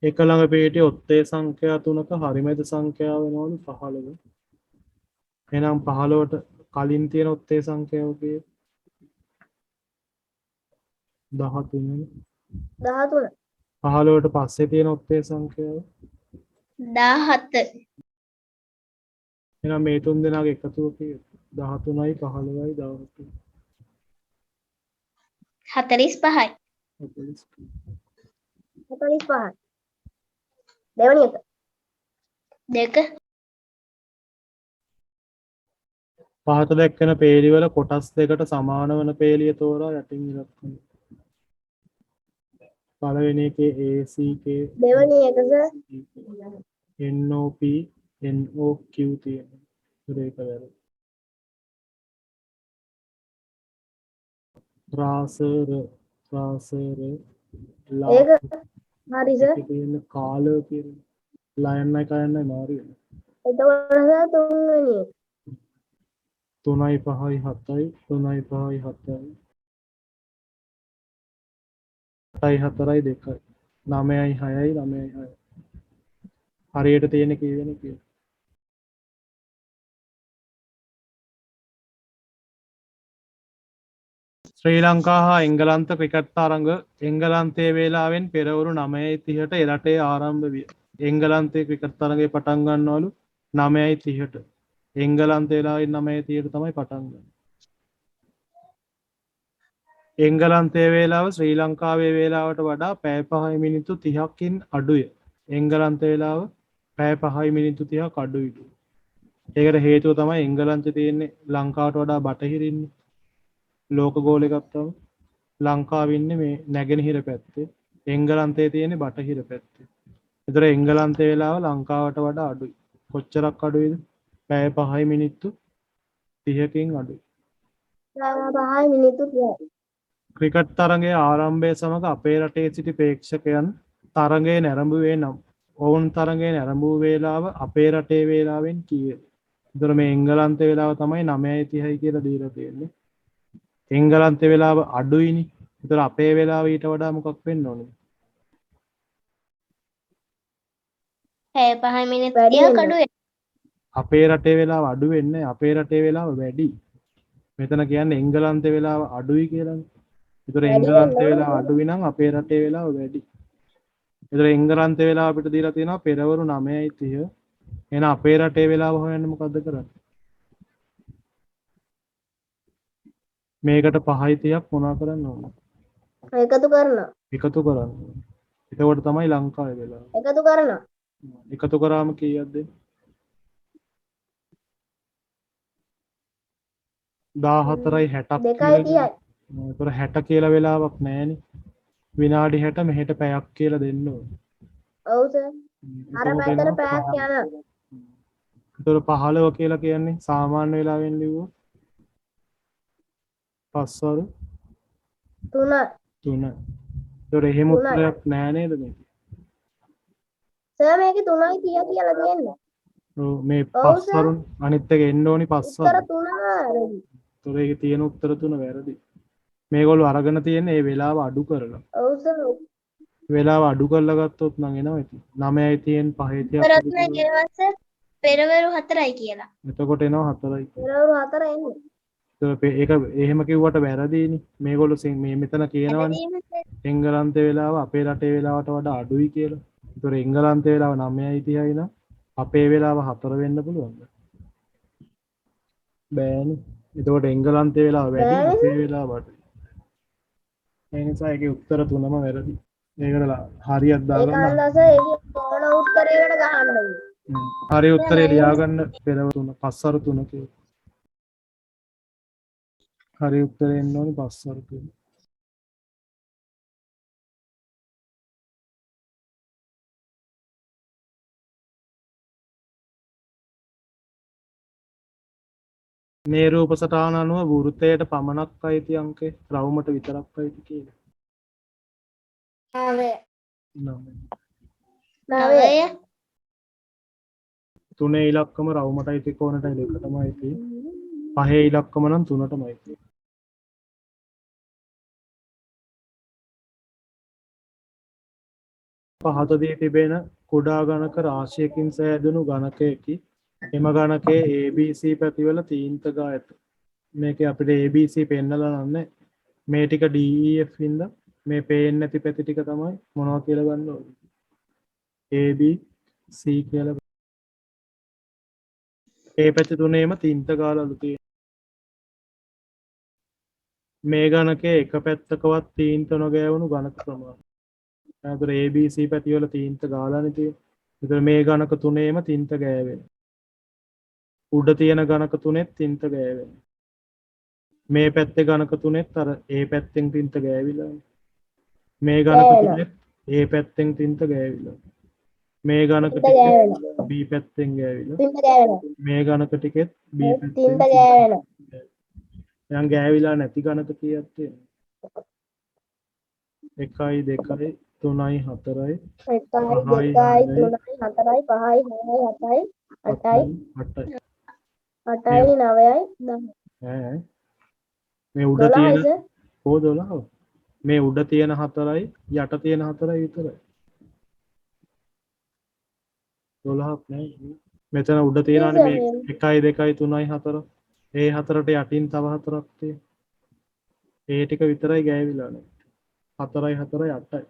Speaker 1: එක ළඟ පිටියේ ඔත්තේ සංඛ්‍යා 3ක හරිමැද සංඛ්‍යාව වෙනවලු 15. එහෙනම් 15ට කලින් තියෙන ඔත්තේ සංඛ්‍යාව කීයද? 13.
Speaker 3: 13.
Speaker 1: 15ට පස්සේ තියෙන ඔත්තේ සංඛ්‍යාව
Speaker 2: 17
Speaker 1: එහෙනම් මේ තුන් දෙනාගේ එකතුව කීයද? 13යි 15යි 17යි.
Speaker 2: 45යි
Speaker 3: 45. දෙවැනි එක
Speaker 2: දෙක
Speaker 1: පහත දැක්වෙන පේළිවල කොටස් දෙකට සමාන වන පේළිය තෝරා යටින් ඉලක්කන. පළවෙනි එකේ ACK
Speaker 3: දෙවැනි එක සර්.
Speaker 1: NOP NOQ තියෙනවා. ඒක වැරදි. රාසර
Speaker 3: ඒක හරි සර්.
Speaker 1: තියෙන කාල කියන ලයන්නයි කයන්නයි මාරු වෙනවා.
Speaker 3: එතකොට සර් තුන්වෙනි එක
Speaker 1: 3යි 5යි 7යි 3යි 5යි 7යි 8යි 4යි 2යි 9යි 6යි 9යි 6යි හරියට තියෙන කීවෙන කියලා. ශ්‍රී ලංකා හා එංගලන්ත ක්‍රිකට් තරඟ එංගලන්තයේ වේලාවෙන් පෙරවරු 9:30ට එරටේ ආරම්භ විය. එංගලන්තයේ ක්‍රිකට් තරඟය පටන් ගන්නවලු 9:30ට. එංගලන්තයේ වේලාවෙන් 9:30ට තමයි පටන් ගන්නේ. එංගලන්තයේ වේලාව ශ්‍රී ලංකාවේ වේලාවට වඩා පැය 5 මිනිත්තු 30කින් අඩුය. එංගලන්තයේ වේලාව පැය 5 මිනිත්තු 30ක් අඩුයි. ඒකට හේතුව තමයි එංගලන්තේ තියෙන්නේ ලංකාවට වඩා බටහිරින්නේ. ලෝක ගෝලය ගත්තම ලංකාවේ ඉන්නේ මේ නැගෙනහිර පැත්තේ. එංගලන්තයේ තියෙන්නේ බටහිර පැත්තේ. ඒතර එංගලන්තයේ වේලාව ලංකාවට වඩා අඩුයි. කොච්චරක් අඩුයිද? පැය 5 මිනිත්තු 30කින් අඩුයි.
Speaker 3: 5 මිනිත්තු 30.
Speaker 1: ක්‍රිකට් තරගයේ ආරම්භය සමග අපේ රටේ සිටි ප්‍රේක්ෂකයන් තරඟය නැරඹුවේ නම් ඔවුන් තරඟය නැරඹූ වේලාව අපේ රටේ වේලාවෙන් කීයද? ඒතර මේ එංගලන්තේ වේලාව තමයි 9:30යි කියලා දීලා තියෙන්නේ. එංගලන්තේ වේලාව අඩුයිනේ. ඒතර අපේ වේලාව ඊට වඩා මොකක් වෙන්න ඕනද?
Speaker 2: පැය 5 මිනිත්තු
Speaker 3: වැඩි
Speaker 2: 30ක්
Speaker 3: වෙන්න.
Speaker 2: අඩු වෙනවා.
Speaker 1: අපේ රටේ වේලාව අඩු වෙන්නේ අපේ රටේ වේලාව වැඩි. මෙතන කියන්නේ එංගලන්තේ වේලාව අඩුයි කියලානේ. ඒතර
Speaker 3: වැඩි
Speaker 1: එංගලන්තේ
Speaker 3: වෙන්න
Speaker 1: වේලාව අඩුයි නම් අපේ රටේ වේලාව වැඩි. ඒතර එංගලන්තේ වේලාව අපිට දීලා තියෙනවා පෙරවරු 9:30. එහෙනම් අපේ රටේ වේලාව හොයන්න මොකද්ද කරන්නේ? මේකට 5:30ක් මොනවා කරන්න ඕන?
Speaker 3: එකතු කරනවා.
Speaker 1: එකතු කරන්න ඕන. එතකොට තමයි ලංකාවේ වේලාව.
Speaker 3: එකතු කරනවා.
Speaker 1: එකතු කරාම කීයක්ද? 14:60ක්
Speaker 3: 2:30යි.
Speaker 1: ඒතර 60 කියලා වෙලාවක් නැහැනේ. විනාඩි 60 මෙහෙට පැයක් කියලා දෙන්න ඕනේ.
Speaker 3: ඔව් සර්. අර
Speaker 1: එතකොට
Speaker 3: පැත්තට
Speaker 1: එනවා
Speaker 3: පැයක් යනවා.
Speaker 1: ඒතර 15 කියලා කියන්නේ සාමාන්‍ය වෙලාවෙන් ලිව්වොත් පස්වරු
Speaker 3: 3.
Speaker 1: 3. ඒතර එහෙම
Speaker 3: තුනයි.
Speaker 1: උත්තරයක් නෑ නේද මේක?
Speaker 3: සර් මේකේ 3:30 කියලා තියෙන්නේ.
Speaker 1: ඔව් මේ
Speaker 3: ඔව් සර්.
Speaker 1: පස්වරු අනිත් එක එන්න ඕනි
Speaker 3: උත්තර
Speaker 1: පස්වරු.
Speaker 3: 3 වැරදි.
Speaker 1: ඒතර ඒකේ තියෙන උත්තර තුන වැරදි. මේගොල්ලෝ අරගෙන තියෙන්නේ මේ වෙලාව අඩු කරලා.
Speaker 3: ඔව් සර්.
Speaker 1: වෙලාව අඩු කරලා ගත්තොත් නම් එනවා ඉතින්. 9යි තියෙන 5යි
Speaker 2: ප්‍රශ්න ගෙනවස පෙරවරු 4යි කියලා.
Speaker 1: එතකොට එනවා 4යි.
Speaker 3: පෙරවරු 4 එන්නේ.
Speaker 1: ඒක එහෙම කිව්වට වැරදිනේ. මේගොල්ලෝ මේ මෙතන කියනවනේ
Speaker 2: ඇදදීම සර්.
Speaker 1: එංගලන්තේ වෙලාව අපේ රටේ වෙලාවට වඩා අඩුයි කියලා. ඒතොර එංගලන්තේ වෙලාව 9:30යි නම් අපේ වෙලාව 4 වෙන්න පුළුවන්ද? බෑනේ. එතකොට එංගලන්තේ වෙලාව වැඩි
Speaker 3: බෑනේ.
Speaker 1: අපේ වෙලාව අඩුයි. ඒ නිසා ඒකේ උත්තර තුනම වැරදි. ඒකට හරියක්
Speaker 3: ඒක
Speaker 1: දාගන්න.
Speaker 3: අන්දස ඒකේ ඕන උත්තරයකට ගහන්න ඕනේ.
Speaker 1: හරි උත්තරේ ලියාගන්න පෙරව තුන පස්වරු 3 කියලා. හරි උත්තරේ එන්න ඕනේ පස්වරු 3. මේ රූප සටහන අනුව වෘත්තයට පමණක් අයිති අංකය රවුමට විතරක් අයිති කියලා.
Speaker 3: 9.
Speaker 2: 9
Speaker 1: 3 ඉලක්කම රවුමට අයිති කෝණටයි දෙකටම අයිති. 5 ඉලක්කම නම් 3ටම අයිති. පහතදී තිබෙන කුඩා ගණක රාශියකින් සෑදුණු ගණකයකි. එම ගණකයේ ABC පැතිවල තීන්තගා ඇත. මේකේ අපිට ABC පෙන්නලා නැහැ. මේ ටික DEF හින්දා මේ පේන්නේ නැති පැති ටික තමයි මොනවා කියලා ගන්න ඕනේ. AB C කියලා. ඒ පැති තුනේම තීන්තගාලලු තියෙනවා. මේ ගණකයේ එක පැත්තකවත් තීන්ත නොගෑවුණු ගණක ප්‍රමාණය. එතකොට ABC පැතිවල තීන්ත ගාලානේ තියෙන්නේ. එතකොට මේ ගණක තුනේම තීන්ත ගෑවෙනවා. උඩ තියෙන ගණක තුනෙත් තින්ත ගෑවෙනවා. මේ පැත්තේ ගණක තුනෙත් අර ඒ පැත්තෙන් තින්ත ගෑවිලා. මේ ගණක තුනෙත් ඒ පැත්තෙන් තින්ත ගෑවිලා. මේ ගණක ටිකෙත් B පැත්තෙන් ගෑවිලා.
Speaker 3: තින්ත ගෑවෙනවා.
Speaker 1: මේ ගණක ටිකෙත් B පැත්තෙන්
Speaker 3: තින්ත ගෑවෙනවා.
Speaker 1: දැන් ගෑවිලා නැති ගණක කීයක් තියෙනවද? 1යි 2යි 3යි 4යි
Speaker 3: 1යි 2යි 3යි 4යි 5යි 6යි 7යි 8යි 8යි 9යි 10යි.
Speaker 1: ඈ මේ උඩ තියෙන කො 12? මේ උඩ තියෙන 4යි යට තියෙන 4යි විතරයි. 12ක් නෑ. මෙතන උඩ තියෙනවානේ මේ 1යි 2යි 3යි 4. ඒ හතරට යටින් තව හතරක් තියෙනවා. ඒ ටික විතරයි ගෑවිලා නැහැ. 4යි 4යි 8යි.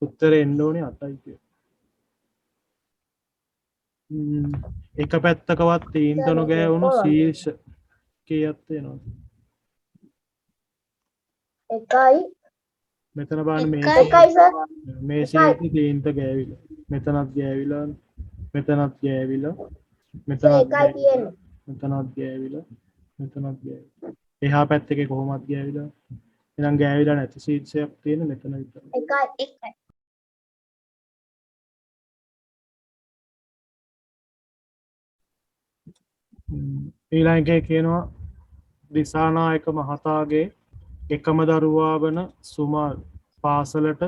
Speaker 1: උත්තරේ එන්න ඕනේ 8යි කියලා. එක පැත්තකවත් තීන්ත නොගෑවුණු ශීර්ෂ කීයක් තියෙනවද?
Speaker 3: 1යි
Speaker 1: මෙතන බලන්න මේ
Speaker 3: 1යි සර්.
Speaker 1: මේ ශීර්ෂ තීන්ත ගෑවිලා. මෙතනත් ගෑවිලා. මෙතනත් ගෑවිලා. මෙතනත්
Speaker 3: 1යි තියෙන්නේ.
Speaker 1: මෙතනත් ගෑවිලා. මෙතනත් ගෑවිලා. එහා පැත්තේ කොහොමද ගෑවිලා? එහෙනම් ගෑවිලා නැති ශීර්ෂයක් තියෙන මෙතන විතරයි.
Speaker 3: 1යි.
Speaker 1: ඊළඟ එකේ කියනවා දිසානායක මහතාගේ එකම දරුවා වන සුමල් පාසලට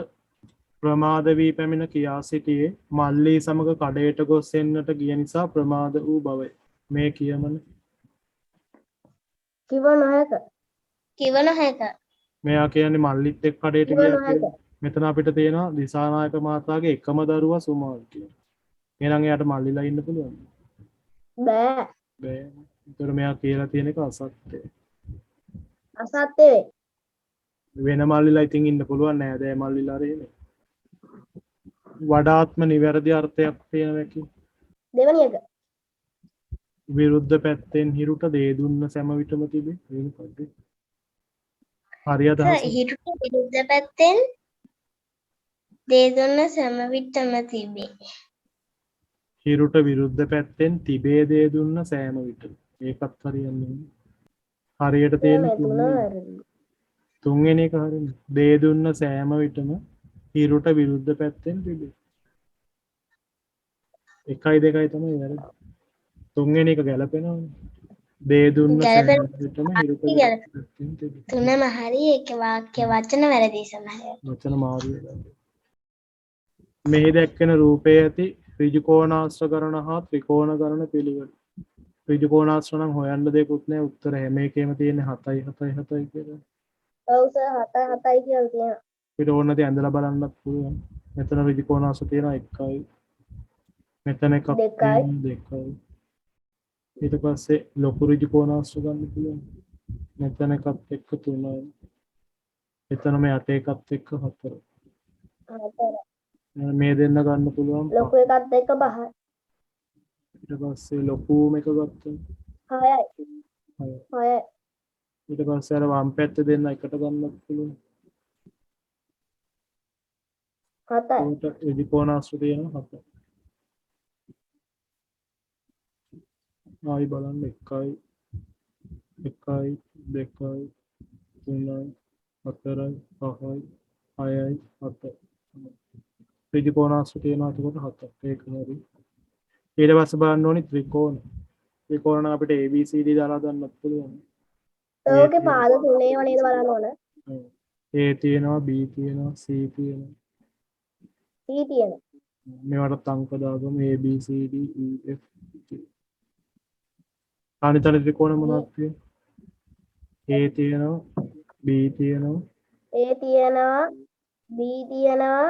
Speaker 1: ප්‍රමාද වී පැමිණ කියා සිටියේ මල්ලී සමග කඩයට ගොස් එන්නට ගිය නිසා ප්‍රමාද වූ බවය. මේ කියමන
Speaker 3: කිව නොහැක.
Speaker 2: කිව නොහැක.
Speaker 1: මෙයා කියන්නේ මල්ලිත් එක්ක කඩේට
Speaker 3: කිව
Speaker 1: ගියා
Speaker 3: නොහැක.
Speaker 1: කියලා. මෙතන අපිට තියෙනවා දිසානායක මහතාගේ එකම දරුවා සුමල් කියලා. එහෙනම් එයාට මල්ලිලා ඉන්න පුළුවන්.
Speaker 3: බෑ.
Speaker 1: බෑ. ඒතර මෙයා කියලා තියෙන එක අසත්‍යයි.
Speaker 3: අසත්‍ය වේ.
Speaker 1: වෙන මල්ලිලා ඉතින් ඉන්න පුළුවන් නෑ දෑ මල්ලිලා රේනේ. වඩාත්ම නිවැරදි අර්ථයක් තියෙනවා කි.
Speaker 3: දෙවැනි එක.
Speaker 1: විරුද්ධ පැත්තෙන් හිරුට දේ දුන්න සෑම විටම තිබේ. ඒක මොකද්ද? හරි අදහස.
Speaker 2: හිරුට විරුද්ධ පැත්තෙන් දේ දුන්න සෑම විටම තිබේ.
Speaker 1: හිරුට විරුද්ධ පැත්තෙන් තිබේ දේ දුන්න සෑම විටම. ඒකත් හරියන්නේ නෑ. හරියට තියෙන
Speaker 3: මේ තුන වැරදි.
Speaker 1: තුන්වෙනි එක හරියන්නේ. දේ දුන්න සෑම විටම හිරුට විරුද්ධ පැත්තෙන් තිබේ. 1යි 2යි තමයි වැරදි. තුන්වෙනි එක ගැලපෙනවනේ. දේ දුන්න සෑම විටම හිරුට විරුද්ධ පැත්තෙන් තිබේ.
Speaker 2: තුනම හරි ඒක වාක්‍ය වචන වැරදි සමහර.
Speaker 1: වචන මාරු වෙලා. මෙහි දැක්වෙන රූපයේ ඇති ඍජුකෝණාශ්‍ර ගණන හා ත්‍රිකෝණ ගණන පිළිවෙල. ඍජුකෝණාශ්‍ර නම් හොයන්න දෙයක්වත් නැහැ. උත්තර හැම එකෙම තියෙන්නේ 7යි 7යි 7යි කියලා.
Speaker 3: ඔව් සර් 7යි 7යි කියලා තියෙනවා.
Speaker 1: අපිට ඕන දේ ඇඳලා බලන්නත් පුළුවන්. මෙතන ඍජුකෝණාශ්‍ර තියෙනවා 1යි. මෙතන එකක්
Speaker 3: දෙකයි.
Speaker 1: තියෙනවා 2යි. ඊට පස්සේ ලොකු ඍජුකෝණාශ්‍ර ගන්න පුළුවන්. මෙතන එකක් එක්ක 3යි. එතනම යට එකත් එක්ක 4යි.
Speaker 3: 4.
Speaker 1: මේ දෙන්න ගන්න පුළුවන්
Speaker 3: ලොකු එකත් එක්ක 5යි.
Speaker 1: ඊට පස්සේ ලොකුම එක ගත්තා
Speaker 3: 6යි. 6යි.
Speaker 1: ඊට පස්සේ අර වම් පැත්ත දෙන්න එකට ගන්නත් පුළුවන්.
Speaker 3: 7යි.
Speaker 1: උන්ට ත්‍රිකෝණාශ්‍ර තියෙනවා 7. ආයි බලන්න 1යි 1යි 2යි 3යි 4යි 5යි 6යි 7යි. ත්‍රිකෝණාශ්‍ර තියෙනවා එතකොට 7ක්. ඒක හරි. ඊට පස්සේ බලන්න ඕනි ත්‍රිකෝණ. ත්‍රිකෝණ නම් අපිට ABCD දාලා ගන්නත් පුළුවන්.
Speaker 3: ඕකේ පාද තුනේ වනේද බලන්න ඕන.
Speaker 1: A තියෙනවා B තියෙනවා C තියෙනවා.
Speaker 3: C තියෙනවා.
Speaker 1: මේවට අංක දාගමු A B C D E F G. අනිත් ත්‍රිකෝණ මොනවද තියෙන්නේ? A තියෙනවා B තියෙනවා
Speaker 3: A තියෙනවා B තියෙනවා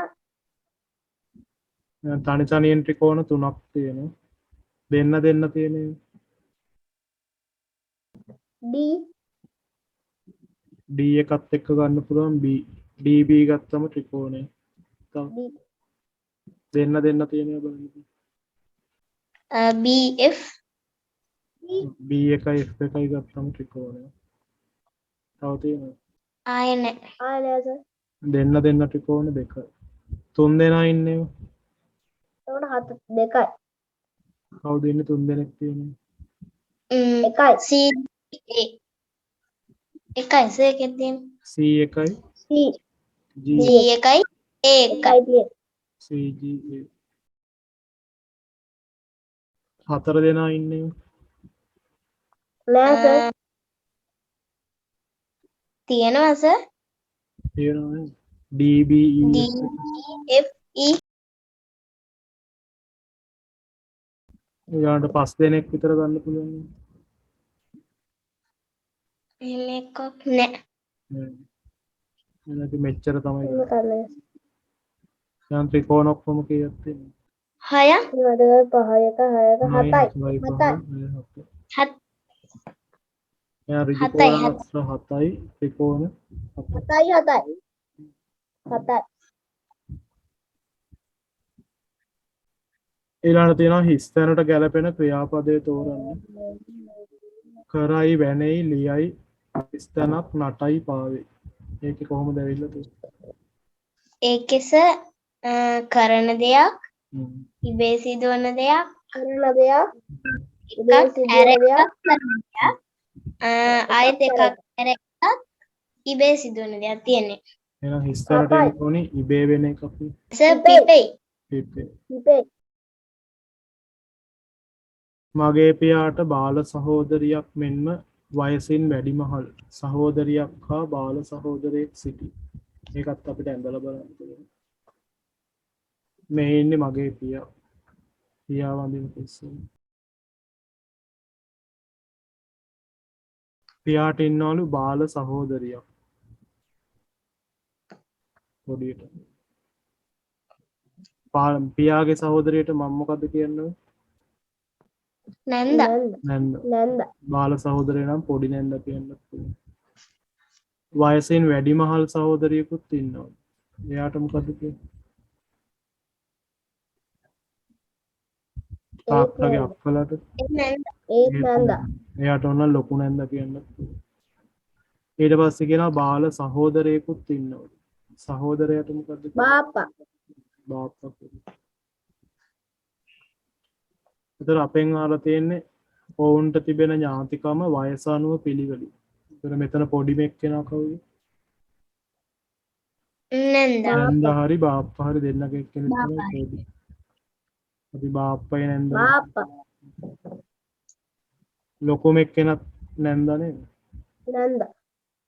Speaker 1: තනි තනියෙන් ත්‍රිකෝණ 3ක් තියෙනවා. දෙන්න තියෙන්නේ
Speaker 3: D
Speaker 1: D එකත් එක්ක ගන්න පුළුවන් B DB ගත්තම ත්‍රිකෝණය. තව
Speaker 3: D
Speaker 1: දෙන්න තියෙනවා බලන්න.
Speaker 2: BF
Speaker 1: B එකයි F එකයි ගත්තම ත්‍රිකෝණය. තව තියෙනවා
Speaker 2: ආයෙ නැහැ.
Speaker 3: ආයෙත්
Speaker 1: දෙන්න ත්‍රිකෝණ 2. 3 දෙනා ඉන්නේ.
Speaker 3: එතකොට 2යි.
Speaker 1: කවුද ඉන්නේ 3 දෙනෙක් තියෙන්නේ?
Speaker 3: එකයි.
Speaker 2: C එකයි සේකෙන් තියෙන
Speaker 1: C එකයි
Speaker 3: C
Speaker 1: G
Speaker 2: G එකයි A එකයි.
Speaker 3: එකයි තියෙන්නේ.
Speaker 1: C G A 4 දෙනා ඉන්නේ.
Speaker 3: නෑ සර්.
Speaker 2: තියෙනවා සර්.
Speaker 1: තියෙනවා D B E
Speaker 2: D F E
Speaker 1: ඊළඟට 5 දෙනෙක් විතර ගන්න පුළුවන්.
Speaker 2: එහෙම එකක් නැහැ.
Speaker 1: එනකි මෙච්චර තමයි ගන්න.
Speaker 3: කරන්නේ.
Speaker 1: දැන් ත්‍රිකෝණ ඔක්කොම කීයක් තියෙනවද?
Speaker 2: 6ක්
Speaker 3: ඊළඟට 5යි 7යි.
Speaker 2: හත්
Speaker 1: එයා ඍජුකෝණ 7යි ත්‍රිකෝණ 7යි.
Speaker 3: 7යි. 7යි.
Speaker 1: ඊළඟට තියෙනවා හිස් තැනට ගැලපෙන ක්‍රියාපදයේ තෝරන්න. කරයි වැනෙයි ලියයි හිස් තැනක් නටයි පාවෙයි. ඒකේ කොහොමද ඇවිල්ලා තියෙන්නේ?
Speaker 2: ඒකෙස කරන දෙයක් ඉබේ සිදුවන දෙයක්
Speaker 3: කරන දෙයක්
Speaker 2: එකක් ඇර එකක් කරන දෙයක් ආයෙත් එකක් ඇර එකක් ඉබේ සිදුවන දෙයක් තියෙන්නේ.
Speaker 1: එහෙනම් හිස් තැනට එන්න ඕනි ඉබේ වෙන එකක්.
Speaker 2: සර් පිපෙයි.
Speaker 3: පිපේ.
Speaker 1: මගේ පියාට බාල සහෝදරියක් මෙන්ම වයසින් වැඩිමහල් සහෝදරියක් හා බාල සහෝදරයෙක් සිටි. ඒකත් අපිට ඇඳලා බලන්න පුළුවන්. මේ ඉන්නේ මගේ පියා. පියා වඳින පිස්සුව. පියාට ඉන්නවලු බාල සහෝදරියක්. පොඩියට. පියාගේ සහෝදරියට මම මොකද්ද කියන්නේ?
Speaker 2: නැන්දා.
Speaker 1: නැන්ද.
Speaker 3: නැන්ද.
Speaker 1: බාල සහෝදරය නම් පොඩි නැන්ද කියන්න පුළුවන්. වයසින් වැඩිමහල් සහෝදරියකුත් ඉන්නවා. එයාට මොකද්ද කියන්නේ? තාත්තගේ අක්කලාට
Speaker 2: නැන්දා.
Speaker 3: ඒත් නැන්ද.
Speaker 1: එයාට ඕන ලොකු නැන්ද කියන්න පුළුවන්. ඊට පස්සේ කියනවා බාල සහෝදරයෙකුත් ඉන්නවා. සහෝදරයාට මොකද්ද කියන්නේ?
Speaker 3: බාප්පා.
Speaker 1: බාප්පා. ඒතර අපෙන් අහලා තියෙන්නේ ඔවුන්ට තිබෙන ඥාතිකම වයස අනුව පිළිවෙලින්. ඒතර මෙතන පොඩිම එක්කෙනා කවුද?
Speaker 2: නැන්දා.
Speaker 1: නැන්දා හරි බාප්පා හරි දෙන්නක එක්කෙනෙක් තමයි පොඩි. අපි බාප්පයි නැන්දා.
Speaker 3: බාප්පා.
Speaker 1: ලොකුම එක්කෙනත් නැන්දා නේද?
Speaker 3: නැන්ද.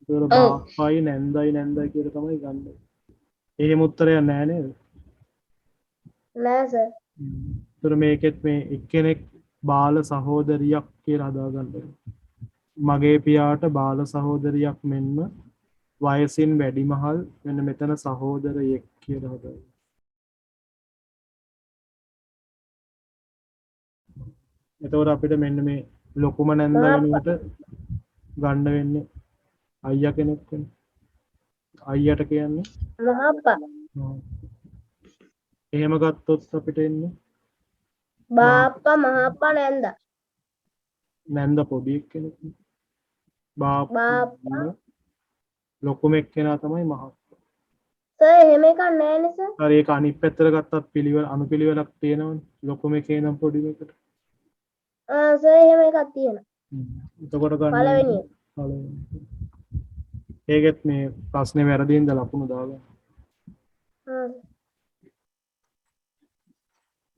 Speaker 1: ඒතර බාප්පයි නැන්දයි කියලා තමයි ගන්න. එහෙම උත්තරයක් නැහැ නේද?
Speaker 3: නෑ සර්.
Speaker 1: ඒතර මේකෙත් මේ එක්කෙනෙක් බාල සහෝදරියක් කියලා හදාගන්න. මගේ පියාට බාල සහෝදරියක් මෙන්ම වයසින් වැඩිමහල් මෙන්න මෙතන සහෝදරයෙක් කියලා හදාගන්න. එතකොට අපිට මෙන්න මේ ලොකුම නැන්ද වෙනුවට ගන්න වෙන්නේ අයියා කෙනෙක් වෙන. අයියට කියන්නේ
Speaker 3: මහප්පා.
Speaker 1: එහෙම ගත්තොත් අපිට එන්නේ
Speaker 3: බාප්පා මහප්පා නැන්ද.
Speaker 1: නැන්ද පොඩි එක්කෙනෙක්. බාප්පා ලොකුම එක්කෙනා තමයි මහත්තයා.
Speaker 3: සර් එහෙම එකක් නෑනේ සර්.
Speaker 1: හරි ඒක අනිත් පැත්තට ගත්තත් පිළිවෙල අනුපිළිවෙලක් තියෙනවනේ. ලොකුම එකේ නම් පොඩි එකට.
Speaker 3: සර් එහෙම එකක් තියෙනවා.
Speaker 1: එතකොට ගන්න
Speaker 3: පළවෙනි එක.
Speaker 1: පළවෙනි. ඒකෙත් මේ ප්‍රශ්නේ වැරදිින්ද ලකුණු දාගන්න.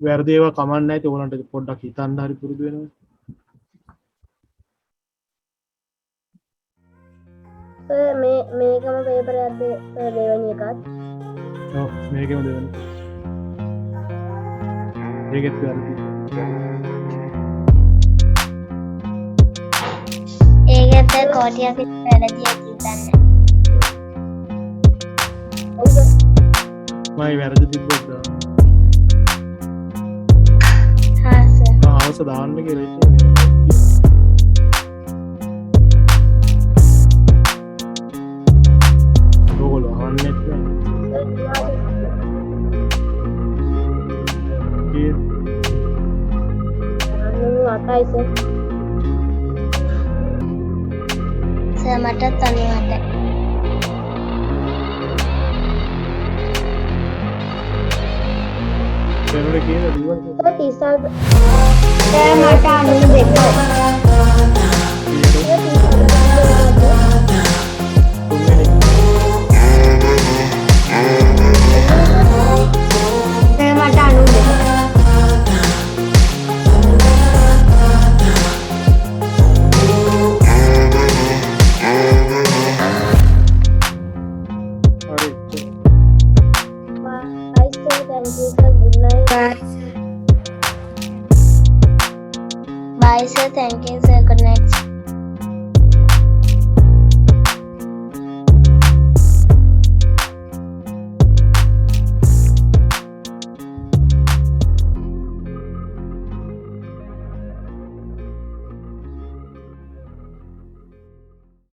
Speaker 1: වැරදි ඒවා කමක් නැහැ. ඒක ඕගලන්ට පොඩ්ඩක් හිතන්න හරි පුරුදු වෙනවා.
Speaker 3: සර් මේකම පේපරයක් දෙවෙනි එකත්.
Speaker 1: ඔව් මේකෙම දෙන්න. ඒකෙත් වැරදි.
Speaker 2: ඒකත් කෝටියක් වැරදියක් හිතන්නේ.
Speaker 3: ඔව් සර්.
Speaker 1: මම වැරදි තිබ්බොත් දාන්න.
Speaker 2: හා සර්.
Speaker 1: අවශ්‍ය දාන්න කියලා ඉතින්. ඕගොල්ලෝ අහන්නේ නැහැ. කීයද?
Speaker 3: 98යි සර්.
Speaker 2: සර් මට 98යි.
Speaker 1: පෙරණ කියලා ලියන්න.
Speaker 3: සර් 30යි.
Speaker 2: සර් මට 92. Bye sir, thank you sir, good night.